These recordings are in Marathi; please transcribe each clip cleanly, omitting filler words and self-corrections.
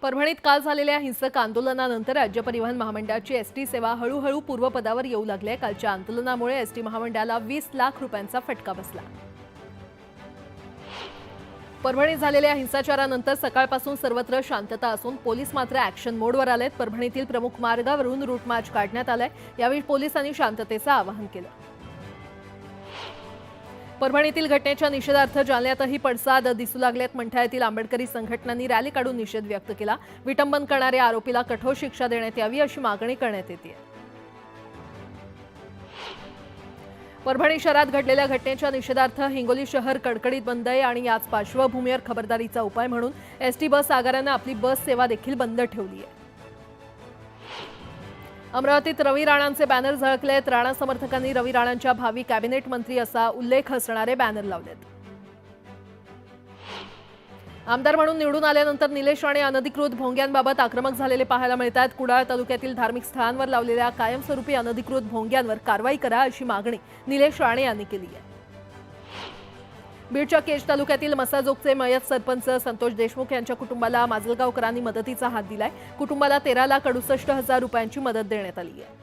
परभणीत काल झालेल्या हिंसक आंदोलनानंतर राज्य परिवहन महामंडळाची एसटी सेवा हळूहळू पूर्वपदावर येऊ लागली आहे। कालच्या आंदोलनामुळे एसटी महामंडळाला 20 लाख रुपयांचा फटका बसला। परभणीत झालेल्या हिंसाचारानंतर सकाळपासून सर्वत्र शांतता असून पोलीस मात्र ॲक्शन मोडवर आलेत। परभणीतील प्रमुख मार्गावरून रूट मार्च काढण्यात आलाय। यावेळी पोलिसांनी शांततेचं आवाहन केलं। परभणीतील घटनेच्या निषेधार्थ जालन्यातही पडसाद दिसू लागलेत। मंठा येथील आंबेडकरी संघटनांनी रॅली काढून निषेध व्यक्त केला। विटंबन करणाऱ्या आरोपीला कठोर शिक्षा देण्यात यावी अशी मागणी करण्यात येते। परभणी शहरात घडलेल्या घटनेच्या निषेधार्थ हिंगोली शहर कडकडीत बंद आहे आणि याच पार्श्वभूमीवर खबरदारीचा उपाय म्हणून एसटी बस आगारानं आपली बस सेवा देखील बंद ठेवली आहे। अमरावतीत रवी राणांचे बॅनर झळकलेत। राणा समर्थकांनी रवी राणांच्या भावी कॅबिनेट मंत्री असा उल्लेख असणारे बॅनर लावलेत। आमदार म्हणून निवडून आल्यानंतर निलेश राणे अनधिकृत भोंग्यांबाबत आक्रमक झालेले पाहायला मिळतात। कुडाळ तालुक्यातील धार्मिक स्थळांवर लावलेल्या कायमस्वरूपी अनधिकृत भोंग्यांवर कारवाई करा अशी मागणी निलेश राणे यांनी केली आहे। बीडच्या केज तालुक्यातील मसाजोगचे मयत सरपंच संतोष देशमुख यांच्या कुटुंबाला माजलगावकरांनी मदतीचा हात दिलाय। कुटुंबाला 13,68,000 रुपयांची मदत देण्यात आली आहे।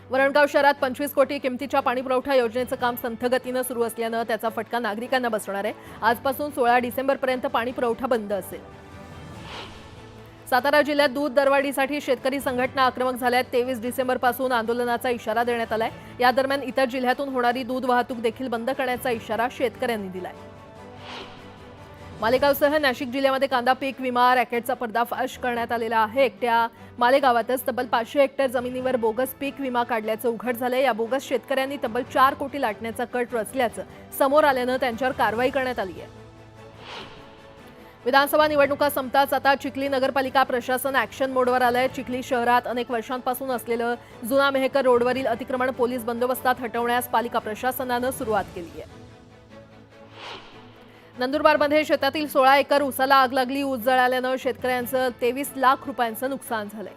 वरणगाव शहरात 25 कोटी किमतीच्या पाणीपुरवठा योजनेचं काम संथ गतीनं सुरू असल्यानं त्याचा फटका नागरिकांना बसणार आहे। आजपासून 16 डिसेंबरपर्यंत पाणीपुरवठा बंद असेल। सातारा जिल्ह्यात दूध दरवाढीसाठी शेतकरी संघटना आक्रमक झाल्यात। 23 डिसेंबरपासून आंदोलनाचा इशारा देण्यात आलाय। या दरम्यान इतर जिल्ह्यातून होणारी दूध वाहतूक देखील बंद करण्याचा इशारा शेतकऱ्यांनी दिलाय। मालेगावसह नाशिक जिल्ह्यामध्ये कांदा पीक विमा रॅकेटचा पर्दाफाश करण्यात आलेला आहे। एकट्या मालेगावातच तब्बल 500 हेक्टर जमिनीवर बोगस पीक विमा काढल्याचं उघड झालंय। या बोगस शेतकऱ्यांनी तब्बल 4 कोटी लाटण्याचा कट रचल्याचं समोर आल्यानं त्यांच्यावर कारवाई करण्यात आली आहे। विधानसभा निवडणुका संपताच आता चिखली नगरपालिका प्रशासन ॲक्शन मोडवर आलंय। चिखली शहरात अनेक वर्षांपासून असलेलं जुना मेहकर रोडवरील अतिक्रमण पोलीस बंदोबस्तात हटवण्यास पालिका प्रशासनानं सुरुवात केली आहे। नंदुरबारमध्ये शेतातील 16 एकर ऊसाला आग लागली। ऊस जळाल्यानं शेतकऱ्यांचं 23 लाख रुपयांचं नुकसान झालंय।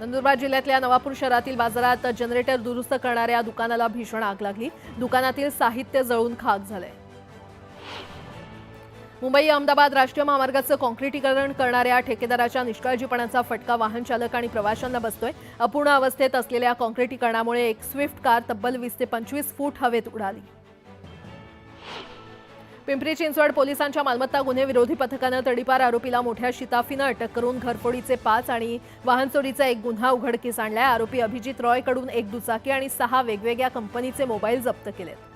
नंदुरबार जिल्ह्यातल्या नवापूर शहरातील बाजारात जनरेटर दुरुस्त करणाऱ्या दुकानाला भीषण आग लागली। दुकानातील साहित्य जळून खाक झालंय। मुंबई अहमदाबाद राष्ट्रीय महामार्गाचं काँक्रिटीकरण करणाऱ्या ठेकेदाराच्या निष्काळजीपणाचा फटका वाहन चालक आणि प्रवाशांना बसतोय। अपूर्ण अवस्थेत असलेल्या काँक्रिटीकरणामुळे एक स्विफ्ट कार तब्बल 20 ते 25 फूट हवेत उडाली। पिंपरी चिंचवड पोलिसांच्या मालमत्ता गुन्हे विरोधी पथकानं तडीपार आरोपीला मोठ्या शिताफीनं अटक करून घरफोडीचे 5 आणि वाहन चोरीचा 1 गुन्हा उघडकीस आणलाय। आरोपी अभिजित रॉयकडून 1 दुचाकी आणि 6 वेगवेगळ्या कंपनीचे मोबाईल जप्त केलेत।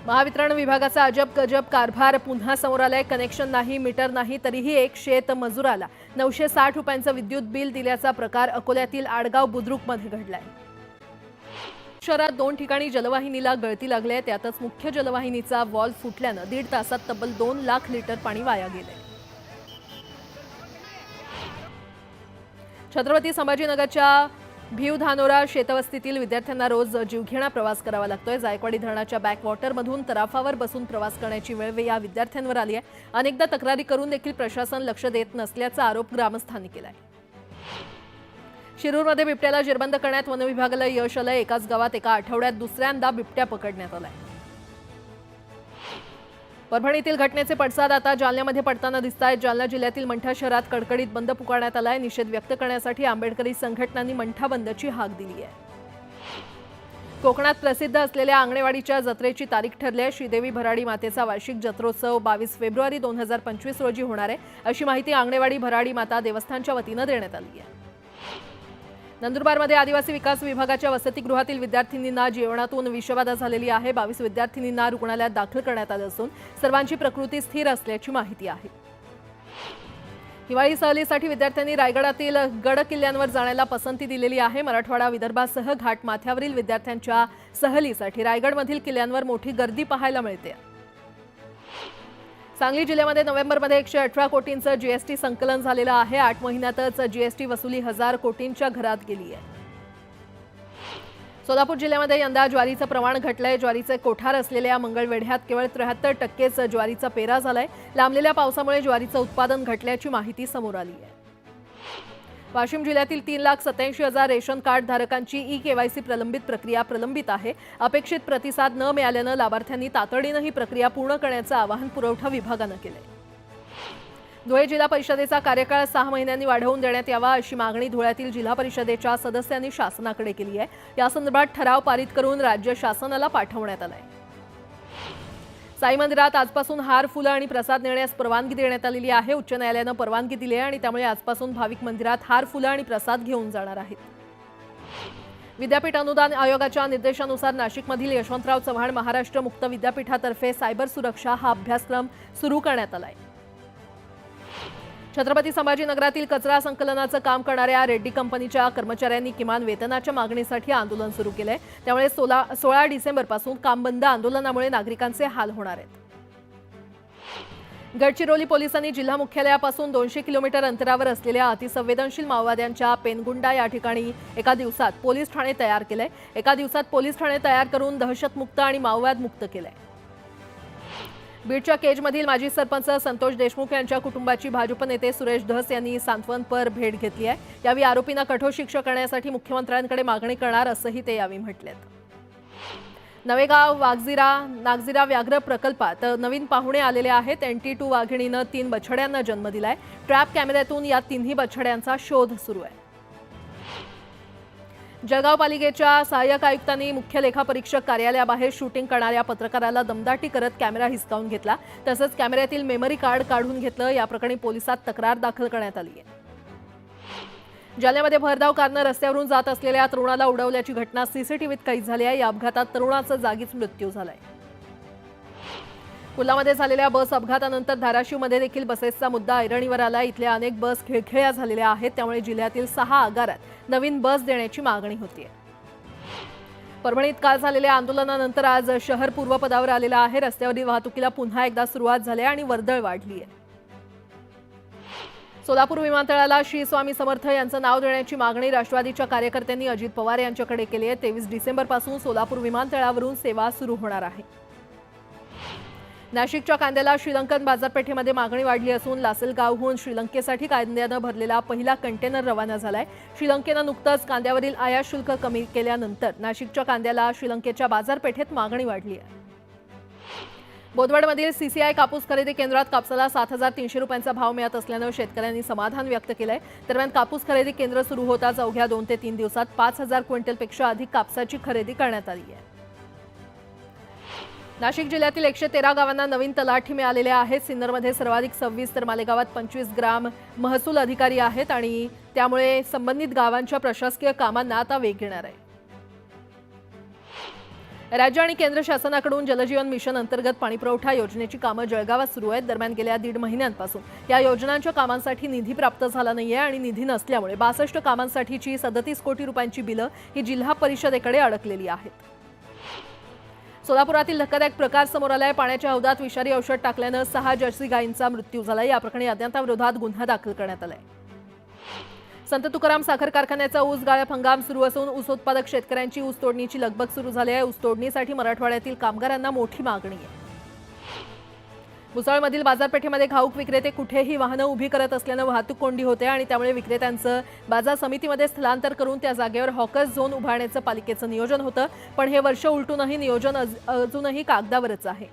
महावितरण विभागाचा अजब गजब कारभार पुन्हा समोर आलाय। कनेक्शन नाही, मीटर नाही, तरीही एक शेत मजुराला 960 रुपयांचं विद्युत बिल दिल्याचा प्रकार अकोल्यातील आडगाव बुद्रुकमध्ये घडलाय। शहरात 2 ठिकाणी जलवाहिनीला गळती लागली आहे। त्यातच मुख्य जलवाहिनीचा वॉल्व फुटल्यानं 1.5 तासात तब्बल 2 लाख लिटर पाणी वाया गेले। छत्रपती संभाजीनगरच्या भीवधानोरा शेतवस्तीतील विद्यार्थ्यांना रोज जीवघेणा प्रवास करावा लागतोय। जायकवाडी धरणाच्या बॅकवॉटरमधून तराफावर बसून प्रवास करण्याची वेळ या विद्यार्थ्यांवर आली आहे। अनेकदा तक्रारी करून देखील प्रशासन लक्ष देत नसल्याचा आरोप ग्रामस्थांनी केलाय। शिरूरमध्ये बिबट्याला जेरबंद करण्यात वन विभागाला यश आलंय। एकाच गावात एका आठवड्यात दुसऱ्यांदा बिबट्या पकडण्यात आलाय। परभणीतील घटनेचे पडसाद आता जालन्यामध्ये पडताना दिसतायत। जालना जिल्ह्यातील मंठा शहरात कडकडीत बंद पुकारण्यात आलाय। निषेध व्यक्त करण्यासाठी आंबेडकरी संघटनांनी मंठा बंदची हाक दिली आहे। कोकणात प्रसिद्ध असलेल्या आंगणेवाडीच्या जत्रेची तारीख ठरली आहे। श्रीदेवी भराडी मातेचा वार्षिक जत्रोत्सव 22 फेब्रुवारी 2025 रोजी होणार आहे अशी माहिती आंगणेवाडी भराडी माता देवस्थानच्या वतीनं देण्यात आली आहे। नंदुरबारमध्ये आदिवासी विकास विभागाच्या वसतिगृहातील विद्यार्थिनींना जेवणातून विषबाधा झालेली आहे। 22 विद्यार्थिनींना रुग्णालयात दाखल करण्यात आलं असून सर्वांची प्रकृती स्थिर असल्याची माहिती आहे। हिवाळी सहलीसाठी विद्यार्थ्यांनी रायगडातील गड किल्ल्यांवर जाण्याला पसंती दिलेली आहे। मराठवाडा विदर्भासह घाटमाथ्यावरील विद्यार्थ्यांच्या सहलीसाठी रायगडमधील किल्ल्यांवर मोठी गर्दी पाहायला मिळते। सांगली जिल्ह्यामध्ये नोव्हेंबरमध्ये 118 कोटींचं जीएसटी संकलन झालेलं आहे। 8 महिन्यातच जीएसटी वसुली 1000 कोटींच्या घरात गेली आहे। सोलापूर जिल्ह्यामध्ये यंदा ज्वारीचं प्रमाण घटलंय। ज्वारीचे कोठार असलेल्या मंगळवेढ्यात केवळ 73% ज्वारीचा पेरा झालाय। लांबलेल्या पावसामुळे ज्वारीचं उत्पादन घटल्याची माहिती समोर आली आहे। वाशिम जिल्ह्यातील 3,87,000 रेशन कार्ड धारकांची ई-केवायसी प्रक्रिया प्रलंबित आहे. अपेक्षित प्रतिसाद न मिळाल्यानं लाभार्थ्यांनी तातडीनं ही प्रक्रिया पूर्ण करण्याचं आवाहन पुरवठा विभागानं केलंय. धुळे जिल्हा परिषदेचा कार्यकाळ 6 महिन्यांनी वाढवून देण्यात यावा अशी मागणी धुळ्यातील जिल्हा परिषदेच्या सदस्यांनी शासनाकडे केली आहे. या संदर्भात ठराव पारित करून राज्य शासनाला पाठवण्यात आलाय. साई मंदिरात आजपासून हार, फुलं आणि प्रसाद नेण्यास परवानगी देण्यात आलेली आहे. उच्च न्यायालयानं परवानगी दिली आहे आणि त्यामुळे आजपासून भाविक मंदिरात हार, फुलं आणि प्रसाद घेऊन जाणार आहेत. विद्यापीठ अनुदान आयोगाच्या निर्देशानुसार नाशिकमधील यशवंतराव चव्हाण महाराष्ट्र मुक्त विद्यापीठातर्फे सायबर सुरक्षा हा अभ्यासक्रम सुरू करण्यात आलाय. छत्रपती संभाजीनगरातील कचरा संकलनाचं काम करणाऱ्या रेड्डी कंपनीच्या कर्मचाऱ्यांनी किमान वेतनाच्या मागणीसाठी आंदोलन सुरू केलंय. त्यामुळे 16 डिसेंबरपासून काम बंद आंदोलनामुळे नागरिकांचे हाल होणार आहेत. गडचिरोली पोलिसांनी जिल्हा मुख्यालयापासून 200 किलोमीटर अंतरावर असलेल्या अतिसंवेदनशील माओवाद्यांच्या पेनगुंडा या ठिकाणी एका दिवसात पोलीस ठाणे तयार केलंय. एका दिवसात पोलीस ठाणे तयार करून दहशतमुक्त आणि माओवाद मुक्त केलंय. बीडच्या केजमधील माजी सरपंच संतोष देशमुख यांच्या कुटुंबाची भाजप नेते सुरेश धस यांनी सांत्वनपर भेट घेतली आहे. यावेळी आरोपींना कठोर शिक्षा करण्यासाठी मागणी करणार असंही ते यावेळी म्हटलेत. नवेगाव नागझिरा व्याघ्र प्रकल्पात नवीन पाहुणे आलेले आहेत. NT2 वाघिणीनं 3 बछड्यांना जन्म दिलाय. ट्रॅप कॅमेऱ्यातून या 3ही बछड्यांचा शोध सुरू आहे. जळगाव पालिकेच्या सहाय्यक आयुक्तांनी मुख्य लेखापरीक्षक कार्यालयाबाहेर शूटिंग करणाऱ्या पत्रकाराला दमदाटी करत कॅमेरा हिसकावून घेतला. तसंच कॅमेऱ्यातील मेमरी कार्ड काढून घेतलं. या प्रकरणी पोलिसात तक्रार दाखल करण्यात आली आहे. जालन्यामध्ये भरधाव कारनं रस्त्यावरून जात असलेल्या तरुणाला उडवल्याची घटना सीसीटीव्हीत कैद झाली आहे. या अपघातात तरुणाचा जागीच मृत्यू झालाय. कुल्लामध्ये झालेल्या बस अपघातानंतर धाराशिवमध्ये देखील बसेसचा मुद्दा ऐरणीवर आला. इथल्या अनेक बस खिळखिळ्या झालेल्या आहेत. त्यामुळे जिल्ह्यातील 6 आगारात नवीन बस देण्याची मागणी होतीये. परभणीत काल झालेल्या आंदोलनानंतर आज शहर पूर्वपदावर आलेलं आहे. रस्त्यावरील वाहतुकीला पुन्हा एकदा सुरुवात झाली आणि वर्दळ वाढली आहे. सोलापूर विमानतळाला श्री स्वामी समर्थ यांचं नाव देण्याची मागणी राष्ट्रवादीच्या कार्यकर्त्यांनी अजित पवार यांच्याकडे केली आहे. 23 डिसेंबरपासून सोलापूर विमानतळावरून सेवा सुरू होणार आहे. नाशिकच्या कांद्याला श्रीलंकन बाजारपेठेमध्ये मागणी वाढली असून लासलगावहून श्रीलंकेसाठी कांद्यानं भरलेला पहिला कंटेनर रवाना झालाय. श्रीलंकेनं नुकतंच कांद्यावरील आयात शुल्क कमी केल्यानंतर नाशिकच्या कांद्याला श्रीलंकेच्या बाजारपेठेत मागणी वाढली आहे. बोदवडमधील CCI कापूस खरेदी केंद्रात कापसाला 7,300 रुपयांचा भाव मिळत असल्यानं शेतकऱ्यांनी समाधान व्यक्त केलंय. दरम्यान कापूस खरेदी केंद्र सुरू होताच अवघ्या 2 ते 3 दिवसात 5,000 क्विंटलपेक्षा अधिक कापसाची खरेदी करण्यात आली आहे. नाशिक जिल्ह्यातील 113 गावांना नवीन तलाठी मिळालेले आहेत. सिन्नरमध्ये सर्वाधिक 26 तर मालेगावात 25 ग्राम महसूल अधिकारी आहेत आणि त्यामुळे संबंधित गावांच्या प्रशासकीय कामांना आता वेग येणार आहे. राज्य आणि केंद्र शासनाकडून जलजीवन मिशन अंतर्गत पाणीपुरवठा योजनेची कामं जळगावात सुरू आहेत. दरम्यान गेल्या 1.5 महिन्यांपासून या योजनांच्या कामांसाठी निधी प्राप्त झाला नाहीये आणि निधी नसल्यामुळे 62 कामांसाठीची 37 कोटी रुपयांची बिलं ही जिल्हा परिषदेकडे अडकलेली आहेत. सोलापुरातील धक्कादायक प्रकार समोर आलाय. पाण्याच्या हौदात विषारी औषध टाकल्यानं 6 जर्सी गायींचा मृत्यू झालाय. या प्रकरणी अज्ञाताविरोधात गुन्हा दाखल करण्यात आलाय. संत तुकाराम साखर कारखान्याचा ऊस गाळप हंगाम सुरू असून ऊस उत्पादक शेतकऱ्यांची ऊस तोडणीची लगबग सुरू झाली आहे. ऊस तोडणीसाठी मराठवाड्यातील कामगारांना मोठी मागणी आहे. मुसळमधील बाजारपेठेमध्ये घाऊक विक्रेते कुठेही वाहनं उभी करत असल्यानं वाहतूक कोंडी होते आणि त्यामुळे विक्रेत्यांचं बाजार समितीमध्ये स्थलांतर करून त्या जागेवर हॉकर्स झोन उभारण्याचं पालिकेचं नियोजन होतं. पण हे वर्ष उलटूनही नियोजन अजूनही कागदावरच आहे.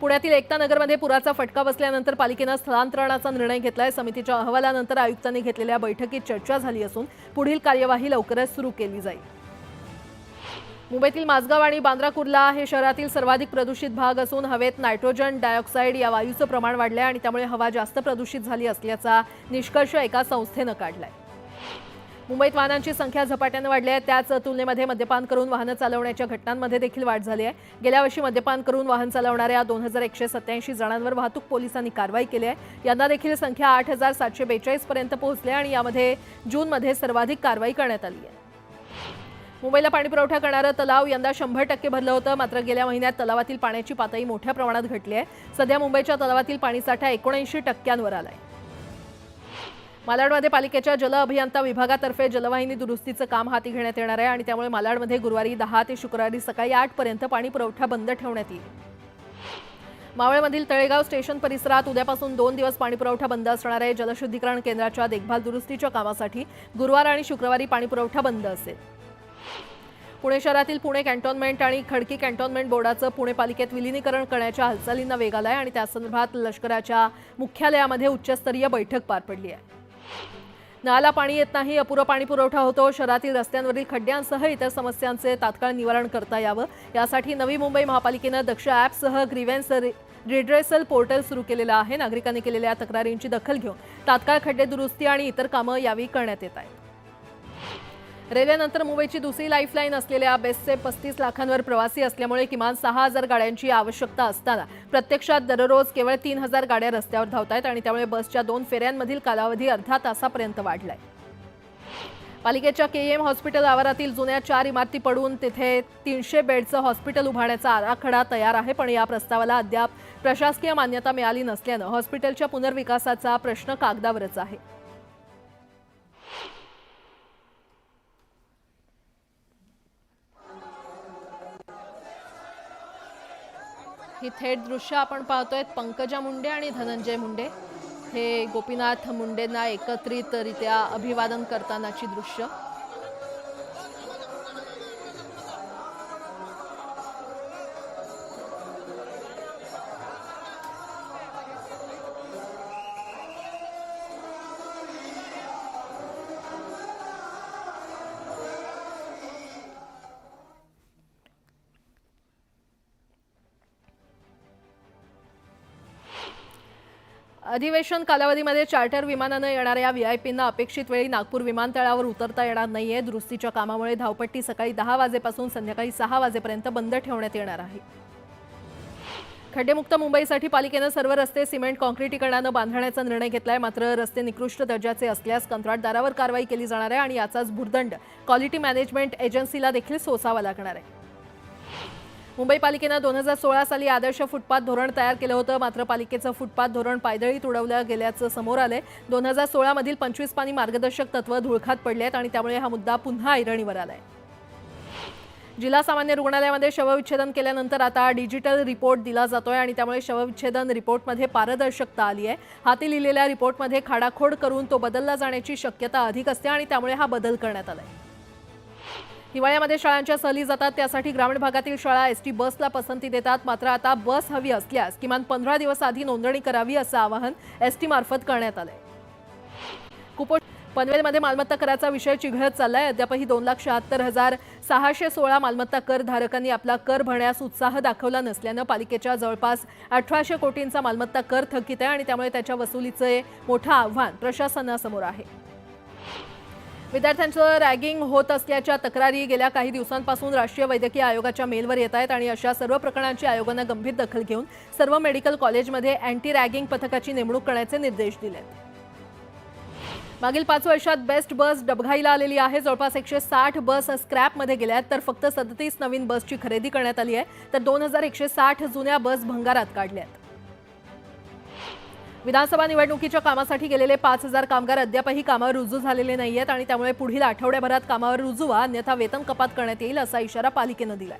पुण्यातील एकता नगरमध्ये पुराचा फटका बसल्यानंतर पालिकेनं स्थलांतरणाचा निर्णय घेतलाय. समितीच्या अहवालानंतर आयुक्तांनी घेतलेल्या बैठकीत चर्चा झाली असून पुढील कार्यवाही लवकरच सुरू केली जाईल. मुंबईतील माझगाव आणि बांद्रा कुर्ला हे शहरातील सर्वाधिक प्रदूषित भाग असून हवेत नायट्रोजन डायऑक्साईड या वायूचं प्रमाण वाढलंय आणि त्यामुळे हवा जास्त प्रदूषित झाली असल्याचा निष्कर्ष एका संस्थेनं काढलाय. मुंबईत वाहनांची संख्या झपाट्याने वाढली आहे. त्याच तुलनेमध्ये मद्यपान करून वाहनं चालवण्याच्या घटनांमध्ये देखील वाढ झाली आहे. गेल्या वर्षी मद्यपान करून वाहन चालवणाऱ्या 2187 जणांवर वाहतूक पोलिसांनी कारवाई केली आहे. यंदा देखील संख्या 8742 पर्यंत पोहोचली आणि यामध्ये जूनमध्ये सर्वाधिक कारवाई करण्यात आली आहे. मुंबईला पाणीपुरवठा करणारं तलाव यंदा 100% भरलं होतं. मात्र गेल्या महिन्यात तलावातील पाण्याची पातळी मोठ्या प्रमाणात घटली आहे. सध्या मुंबईच्या तलावातील पाणीसाठा 79% आलाय. मालाडमध्ये पालिकेच्या जल अभियंता विभागातर्फे जलवाहिनी दुरुस्तीचं काम हाती घेण्यात येणार आहे आणि त्यामुळे मालाडमध्ये गुरुवारी 10 ते शुक्रवारी सकाळी 8 पर्यंत पाणी पुरवठा बंद ठेवण्यात येईल. मावळमधील तळेगाव स्टेशन परिसरात उद्यापासून 2 दिवस पाणीपुरवठा बंद असणार आहे। जलशुद्धीकरण केंद्राच्या देखभाल दुरुस्तीच्या कामासाठी गुरुवार आणि शुक्रवारी पाणीपुरवठा बंद असेल। पुणे शहरातील पुणे कॅन्टोन्मेंट आणि खडकी कॅन्टोन्मेंट बोर्डाचं पुणे पालिकेत विलीनीकरण करण्याच्या हालचालींना वेग आलाय आणि त्यासंदर्भात लष्कराच्या मुख्यालयामध्ये उच्चस्तरीय बैठक पार पडली आहे। नळाला पाणी येत नाही, अपुरा पाणी पुरवठा होतो, शहरातील रस्त्यांवरील खड्ड्यांसह इतर समस्यांचे तात्काळ निवारण करता यावं यासाठी नवी मुंबई महापालिकेनं दक्ष ॲपसह ग्रीव्हन्स रिड्रेसल पोर्टल सुरू केलेलं आहे। नागरिकांनी केलेल्या तक्रारींची दखल घेऊन तात्काळ खड्डे दुरुस्ती आणि इतर कामं यावेळी करण्यात येत आहेत। रेल्वेनंतर मुंबईची दुसरी लाईफलाईन असलेल्या बेस्टचे 35 लाखांवर प्रवासी असल्यामुळे किमान 6000 गाड्यांची आवश्यकता असताना प्रत्यक्षात दररोज केवळ 3000 गाड्या रस्त्यावर धावतायत आणि त्यामुळे बसच्या 2 फेऱ्यांमधील कालावधी अर्धा तासापर्यंत वाढलाय। पालिकेच्या केएम हॉस्पिटल आवारातील जुन्या 4 इमारती पडून तिथे 300 बेडचं हॉस्पिटल उभारण्याचा आराखडा तयार आहे, पण या प्रस्तावाला अद्याप प्रशासकीय मान्यता मिळाली नसल्यानं हॉस्पिटलच्या पुनर्विकासाचा प्रश्न कागदावरच आहे। ही थेट दृश्य आपण पाहतोय पंकजा मुंडे आणि धनंजय मुंडे हे गोपीनाथ मुंडेंना एकत्रितरित्या अभिवादन करतानाची दृश्य। अधिवेशन कालावधीमध्ये चार्टर विमानानं येणाऱ्या व्हीआयपींना अपेक्षित वेळी नागपूर विमानतळावर उतरता येणार नाहीये। दुरुस्तीच्या कामामुळे धावपट्टी सकाळी 10 वाजेपासून संध्याकाळी 6 वाजेपर्यंत बंद ठेवण्यात येणार आहे। खड्डेमुक्त मुंबईसाठी पालिकेनं सर्व रस्ते सिमेंट काँक्रिटीकरणानं बांधण्याचा निर्णय घेतलाय, मात्र रस्ते निकृष्ट दर्जाचे असल्यास कंत्राटदारावर कारवाई केली जाणार आहे आणि याचाच भुर्दंड क्वालिटी मॅनेजमेंट एजन्सीला देखील सोसावा लागणार आहे। मुंबई पालिकेनं 2016 साली आदर्श फुटपाथ धोरण तयार केलं होतं, मात्र पालिकेचं फुटपाथ धोरण पायदळीत उडवलं गेल्याचं समोर आलंय। 2016 मधील 25 पानी मार्गदर्शक तत्व धुळखात पडले आहेत आणि त्यामुळे हा मुद्दा पुन्हा ऐरणीवर आलाय। जिल्हा सामान्य रुग्णालयामध्ये शवविच्छेदन केल्यानंतर आता डिजिटल रिपोर्ट दिला जातोय आणि त्यामुळे शवविच्छेदन रिपोर्टमध्ये पारदर्शकता आली आहे। हाती लिहिलेल्या रिपोर्टमध्ये खाडाखोड करून तो बदलला जाण्याची शक्यता अधिक असते आणि त्यामुळे हा बदल करण्यात आलाय। हिवाळ्यामध्ये शाळांच्या सहली जातात, त्यासाठी ग्रामीण भागातील शाळा एसटी बसला पसंती देतात, मात्र आता बस हवी असल्यास किमान 15 दिवस आधी नोंदणी करावी असं आवाहन एसटी मार्फत करण्यात आलंय। पनवेलमध्ये मालमत्ता कराचा विषय चिघळत चाललाय। अद्यापही 2,76,616 मालमत्ता कर धारकांनी आपला कर भरण्यास उत्साह दाखवला नसल्यानं पालिकेच्या जवळपास 1800 कोटींचा मालमत्ता कर थकीत आहे आणि त्यामुळे त्याच्या वसुलीचे मोठं आव्हान प्रशासनासमोर आहे। विद्यार्थ्यांचं रॅगिंग होत असल्याच्या तक्रारी गेल्या काही दिवसांपासून राष्ट्रीय वैद्यकीय आयोगाच्या मेलवर येत आहेत आणि अशा सर्व प्रकरणांची आयोगानं गंभीर दखल घेऊन सर्व मेडिकल कॉलेजमध्ये अँटी रॅगिंग पथकाची नेमणूक करण्याचे निर्देश दिलेत। मागील 5 वर्षात बेस्ट बस डबघाईला आलेली आहे। जवळपास 160 बस स्क्रॅपमध्ये गेल्या आहेत, तर फक्त 37 नवीन बसची खरेदी करण्यात आली आहे, तर 2160 जुन्या बस भंगारात काढल्यात। विधानसभा निवडणुकीच्या कामासाठी गेलेले 5000 कामगार अद्यापही कामावर रुजू झालेले नाहीयेत आणि त्यामुळे पुढील आठवड्याभरात कामावर रुजू व्हा, अन्यथा वेतन कपात करण्यात येईल असा इशारा पालिकेनं दिलाय।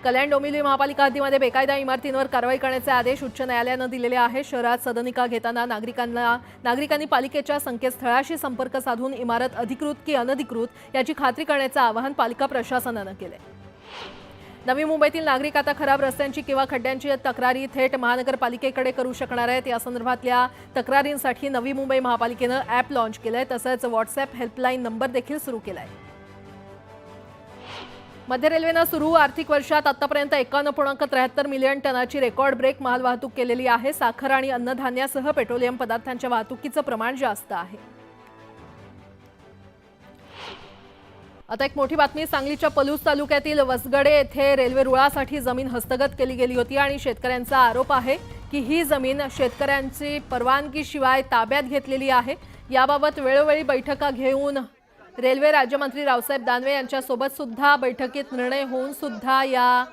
कल्याण डोंबिवली महापालिका हद्दीमध्ये बेकायदा इमारतींवर कारवाई करण्याचे आदेश उच्च न्यायालयानं दिलेले आहे। शहरात सदनिका घेताना नागरिकांनी पालिकेच्या संकेतस्थळाशी संपर्क साधून इमारत अधिकृत की अनधिकृत याची खात्री करण्याचं आवाहन पालिका प्रशासनानं केलंय। नवी मुंबईतील नागरिक आता खराब रस्त्यांची किंवा खड्ड्यांची तक्रारी थेट महानगरपालिकेकडे करू शकणार आहेत। या संदर्भातल्या तक्रारींसाठी नवी मुंबई महापालिकेनं ॲप लॉन्च केलंय, तसंच व्हॉट्सॲप हेल्पलाईन नंबर देखील सुरू केलाय। मध्य रेल्वेनं सुरू आर्थिक वर्षात आतापर्यंत 51.73 मिलियन टनाची रेकॉर्ड ब्रेक माल वाहतूक केलेली आहे। साखर आणि अन्नधान्यासह पेट्रोलियम पदार्थांच्या वाहतुकीचं प्रमाण जास्त आहे। आता एक मोठी बातमी, सांगलीच्या पलूस तालुक्यातील वसगडे येथे रेल्वे रुळासाठी जमीन हस्तगत केली गेली होती आणि शेतकऱ्यांचा आरोप आहे की ही जमीन शेतकऱ्यांची परवानगीशिवाय ताब्यात घेतलेली आहे। याबाबत वेळोवेळी बैठका घेऊन रेल्वे राज्यमंत्री रावसाहेब दानवे यांच्यासोबत सुद्धा बैठकीत निर्णय होऊन सुद्धा या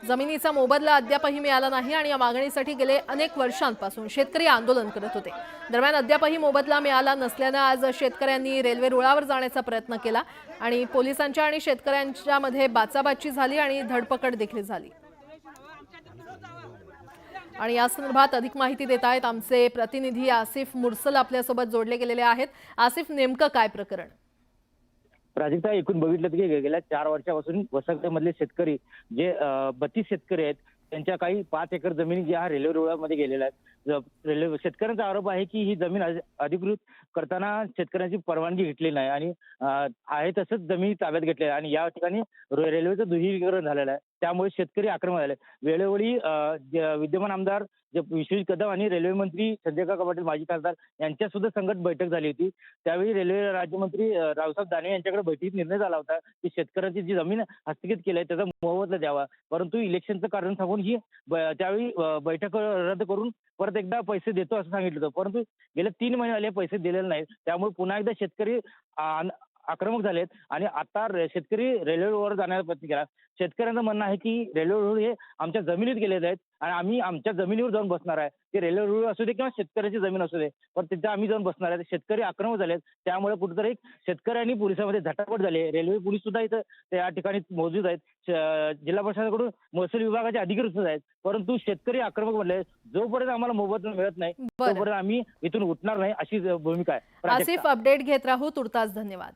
जमिनीचा मोबदला अद्यापही मिळाला नाही आणि या मागणीसाठी गेले अनेक वर्षांपासून शेतकरी आंदोलन करत होते। दरम्यान अद्यापही मोबदला मिळाला नसल्याने आज शेतकऱ्यांनी रेल्वे रुळावर जाण्याचा प्रयत्न केला आणि पोलिसांच्या आणि शेतकऱ्यांच्या मध्ये बाचाबाची झाली आणि धडपकड देखील झाली। आणि या संदर्भात अधिक माहिती देत आहेत आमचे प्रतिनिधी आसिफ मुरसल आपल्यासोबत जोडले गेलेले आहेत। आसिफ, नेमकं काय प्रकरण? प्राजक्ता, एकूण बघितलं की गेल्या 4 वर्षापासून वसईमधले शेतकरी जे 32 शेतकरी आहेत, त्यांच्या काही 5 एकर जमिनी ज्या रेल्वे रुळामध्ये गेलेल्या आहेत। रेल्वे शेतकऱ्यांचा आरोप आहे की ही जमीन अधिकृत करताना शेतकऱ्यांची परवानगी घेतली नाही आणि आहे तसंच जमीन ताब्यात घेतल्या आणि या ठिकाणी रेल्वेचं दुहेरीकरण झालेलं आहे। त्यामुळे शेतकरी आक्रमक झाले। वेळोवेळी विद्यमान आमदार जे विश्वजित कदम आणि रेल्वे मंत्री संजय काका पाटील माजी खासदार यांच्या सुद्धा संगत बैठक झाली होती। त्यावेळी रेल्वे राज्यमंत्री रावसाहेब दानवे यांच्याकडे बैठकीत निर्णय झाला होता की शेतकऱ्यांची जी जमीन हस्तगत केली आहे त्याचा मोबदला द्यावा, परंतु इलेक्शनचं कारण सांगून ही त्यावेळी बैठक रद्द करून परत एकदा पैसे देतो असं सांगितलं होतं, परंतु गेले 3 महिने झाले पैसे दिलेले नाहीत। त्यामुळे पुन्हा एकदा शेतकरी आक्रमक झालेत आणि आता शेतकरी रेल्वेवर जाण्याचा प्रयत्न केला। शेतकऱ्यांचं म्हणणं आहे की रेल्वे रुळ हे आमच्या जमिनीत गेलेले आहेत आणि आम्ही आमच्या जमिनीवर जाऊन बसणार आहे। ते रेल्वे रुळ असू दे किंवा शेतकऱ्याची जमीन असू दे, पण तिथे आम्ही जाऊन बसणार आहे। शेतकरी आक्रमक झालेत, त्यामुळे कुठेतरी शेतकरी आणि पोलिसांमध्ये झटापट झाली आहे। रेल्वे पोलीस सुद्धा इथं त्या ठिकाणी मौजूद आहेत। जिल्हा प्रशासनाकडून महसूल विभागाचे अधिकारी सुद्धा आहेत, परंतु शेतकरी आक्रमक बनले। जोपर्यंत आम्हाला मोबदला मिळत नाही तोपर्यंत आम्ही इथून उठणार नाही अशी भूमिका आहे। आसिफ, अपडेट घेत राहू। तुर्तास धन्यवाद।